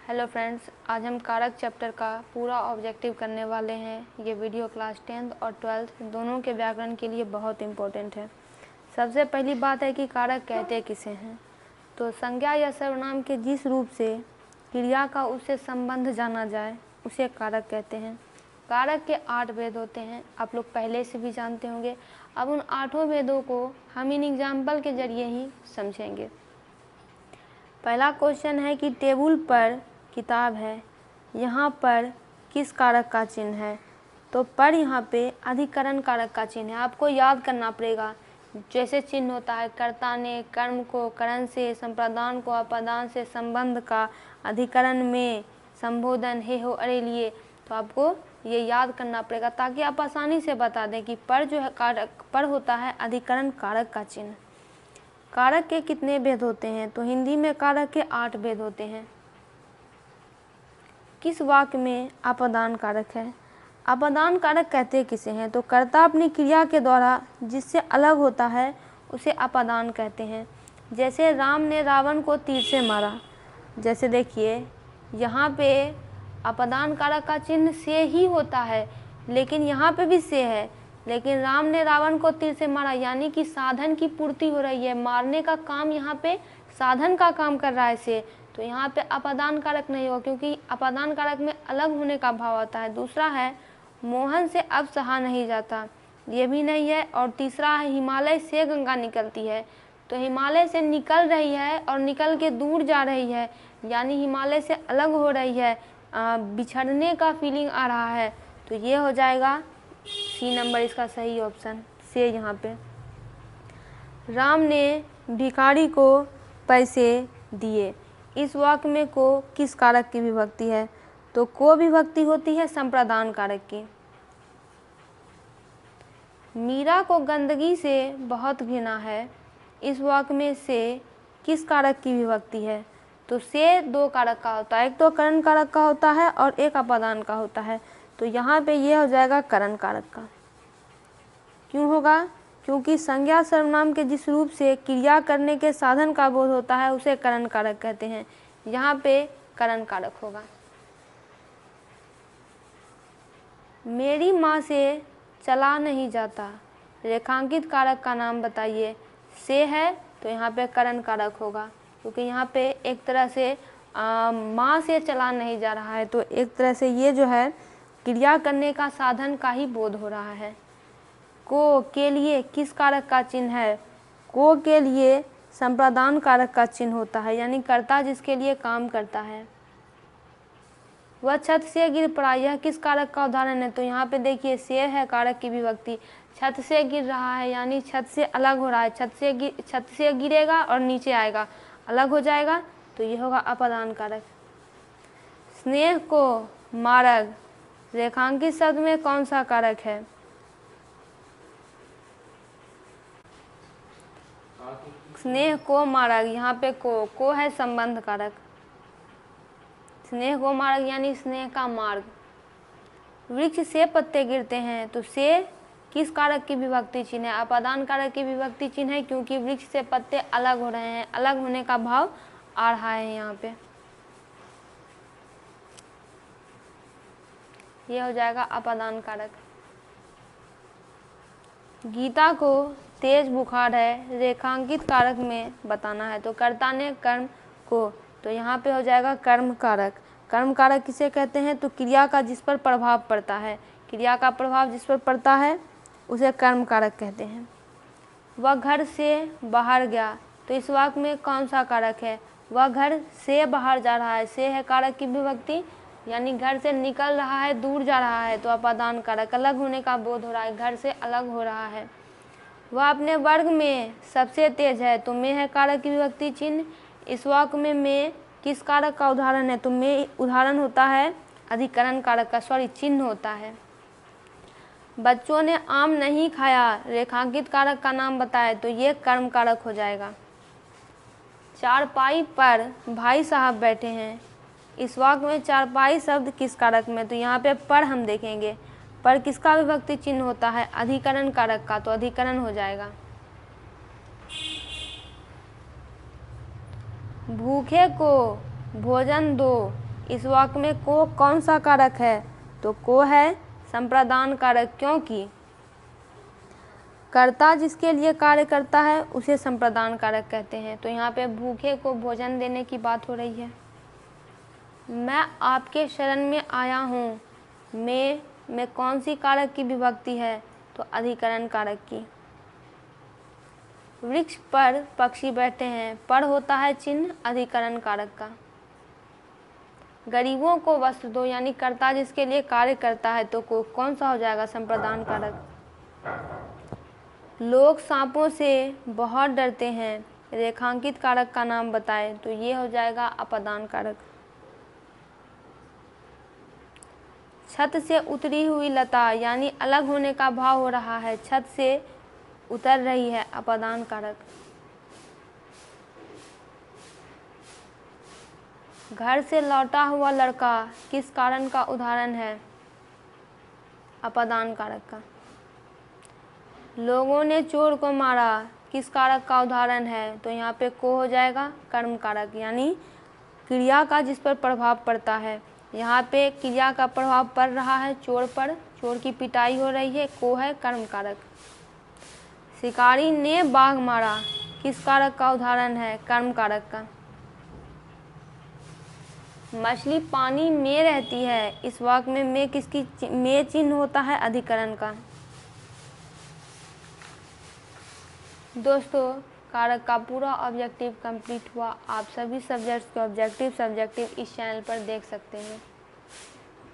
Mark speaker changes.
Speaker 1: Hello friends, आज हम कारक चैप्टर का पूरा ऑब्जेक्टिव करने वाले हैं। ये वीडियो क्लास 10th और 12th दोनों के व्याकरण के लिए बहुत इम्पोर्टेंट है। सबसे पहली बात है कि कारक कहते किसे हैं। तो संज्ञा या सर्वनाम के जिस रूप से क्रिया का उससे संबंध जाना जाए उसे कारक कहते हैं। कारक के 8 भेद होते हैं, आप लोग पहले से भी जानते होंगे। अब उन 8 भेदों को हम इन एग्जाम्पल के जरिए ही समझेंगे। पहला क्वेश्चन है कि टेबल पर किताब है, यहाँ पर किस कारक का चिन्ह है। तो पर यहाँ पे अधिकरण कारक का चिन्ह है। आपको याद करना पड़ेगा, जैसे चिन्ह होता है कर्ता ने कर्म को करण से, संप्रदान को अपादान से, संबंध का अधिकरण में, संबोधन हे हो अरे लिए। तो आपको ये याद करना पड़ेगा ताकि आप आसानी से बता दें कि पर जो है कारक पर होता है अधिकरण कारक का चिन्ह। कारक के कितने भेद होते हैं। तो हिंदी में कारक के 8 भेद होते हैं। किस वाक्य में अपादान कारक है। अपादान कारक कहते किसे हैं। तो कर्ता अपनी क्रिया के द्वारा जिससे अलग होता है उसे अपादान कहते हैं। जैसे राम ने रावण को तीर से मारा। जैसे देखिए यहाँ पे अपादान कारक का चिन्ह से ही होता है, लेकिन यहाँ पे भी से है, लेकिन राम ने रावण को तीर से मारा यानी कि साधन की पूर्ति हो रही है। मारने का काम यहाँ पे साधन का काम कर रहा है से, तो यहाँ पे अपादान कारक नहीं होगा क्योंकि अपादान कारक में अलग होने का भाव आता है। दूसरा है मोहन से अब सहा नहीं जाता, ये भी नहीं है। और तीसरा है हिमालय से गंगा निकलती है। तो हिमालय से निकल रही है और निकल के दूर जा रही है, यानी हिमालय से अलग हो रही है, बिछड़ने का फीलिंग आ रहा है। तो ये हो जाएगा सी नंबर इसका सही ऑप्शन से। यहाँ पे राम ने भिखारी को पैसे दिए। इस वाक्य में को किस कारक की विभक्ति है। तो को विभक्ति होती है संप्रदान कारक की। मीरा को गंदगी से बहुत घृणा है। इस वाक्य में से किस कारक की विभक्ति है। तो से 2 कारक का होता है, एक तो करण कारक का होता है और एक अपादान का होता है। तो यहाँ पे ये हो जाएगा करण कारक का। क्यों होगा, क्योंकि संज्ञा सर्वनाम के जिस रूप से क्रिया करने के साधन का बोध होता है उसे करण कारक कहते हैं। यहाँ पे करण कारक होगा। मेरी माँ से चला नहीं जाता, रेखांकित कारक का नाम बताइए। से है तो यहाँ पे करण कारक होगा, क्योंकि यहाँ पे एक तरह से माँ से चला नहीं जा रहा है, तो एक तरह से ये जो है क्रिया करने का साधन का ही बोध हो रहा है। को के लिए किस कारक का चिन्ह है। को के लिए संप्रदान कारक का चिन्ह होता है, यानी कर्ता जिसके लिए काम करता है। वह छत से गिर पड़ा, यह किस कारक का उदाहरण है। तो यहाँ पे देखिए से है कारक की विभक्ति। छत से गिर रहा है यानी छत से अलग हो रहा है। छत से गिरेगा और नीचे आएगा, अलग हो जाएगा, तो ये होगा अपादान कारक। स्नेह को मार्ग, रेखांकित शब्द में कौन सा कारक है। स्नेह को मार्ग, यहाँ पे को है संबंध कारक। स्नेह को मार्ग यानी स्नेह का मार्ग। वृक्ष से पत्ते गिरते हैं, तो से किस कारक की विभक्ति चिन्ह है। अपादान कारक की विभक्ति चिन्ह है, क्योंकि वृक्ष से पत्ते अलग हो रहे हैं, अलग होने का भाव आ रहा है यहाँ पे। ये हो जाएगा अपादान कारक। गीता को तेज बुखार है, रेखांकित कारक में बताना है। तो कर्ता ने कर्म को, तो यहाँ पे हो जाएगा कर्म कारक। कर्म कारक किसे कहते हैं। तो क्रिया का जिस पर प्रभाव पड़ता है, क्रिया का प्रभाव जिस पर पड़ता है उसे कर्म कारक कहते हैं। वह घर से बाहर गया, तो इस वाक्य में कौन सा कारक है। वह घर से बाहर जा रहा है, से है कारक की विभक्ति, यानी घर से निकल रहा है, दूर जा रहा है, तो अपादान कारक, अलग होने का बोध हो रहा है, घर से अलग हो रहा है। वह अपने वर्ग में सबसे तेज है, तो में है कारक की विभक्ति चिन्ह। इस वाक्य में किस कारक का उदाहरण है। तो में उदाहरण होता है अधिकरण कारक का, चिन्ह होता है। बच्चों ने आम नहीं खाया, रेखांकित कारक का नाम बताए, तो ये कर्म कारक हो जाएगा। चारपाई पर भाई साहब बैठे हैं। इस वाक्य में चारपाई शब्द किस कारक में। तो यहाँ पे पर हम देखेंगे, पर किसका विभक्ति चिन्ह होता है, अधिकरण कारक का, तो अधिकरण हो जाएगा। भूखे को भोजन दो, इस वाक्य में को कौन सा कारक है? तो को है संप्रदान कारक, क्योंकि कर्ता जिसके लिए कार्य करता है उसे संप्रदान कारक कहते हैं। तो यहाँ पे भूखे को भोजन देने की बात हो रही है। मैं आपके शरण में आया हूँ, में कौन सी कारक की विभक्ति है? तो अधिकरण कारक की। वृक्ष पर पक्षी बैठे हैं, पर होता है चिन्ह अधिकरण कारक का। गरीबों को वस्त्र दो, यानी कर्ता जिसके लिए कार्य करता है, तो को कौन सा हो जाएगा? संप्रदान कारक। लोग सांपों से बहुत डरते हैं, रेखांकित कारक का नाम बताए, तो ये हो जाएगा अपदान कारक। छत से उतरी हुई लता, यानी अलग होने का भाव हो रहा है, छत से उतर रही है, अपदान कारक। घर से लौटा हुआ लड़का किस कारण का उदाहरण है? अपदान कारक का। लोगों ने चोर को मारा किस कारक का उदाहरण है? तो यहाँ पे को हो जाएगा कर्म कारक, यानी क्रिया का जिस पर प्रभाव पड़ता है। यहाँ पे क्रिया का प्रभाव पड़ रहा है चोर पर, चोर की पिटाई हो रही है, को है कर्म कारक। शिकारी ने बाघ मारा किस कारक का उदाहरण है? कर्म कारक का। मछली पानी में रहती है, इस वाक्य में किसकी में चिन्ह होता है? अधिकरण का। दोस्तों, कारक का पूरा ऑब्जेक्टिव कंप्लीट हुआ। आप सभी सब्जेक्ट्स के ऑब्जेक्टिव इस चैनल पर देख सकते हैं।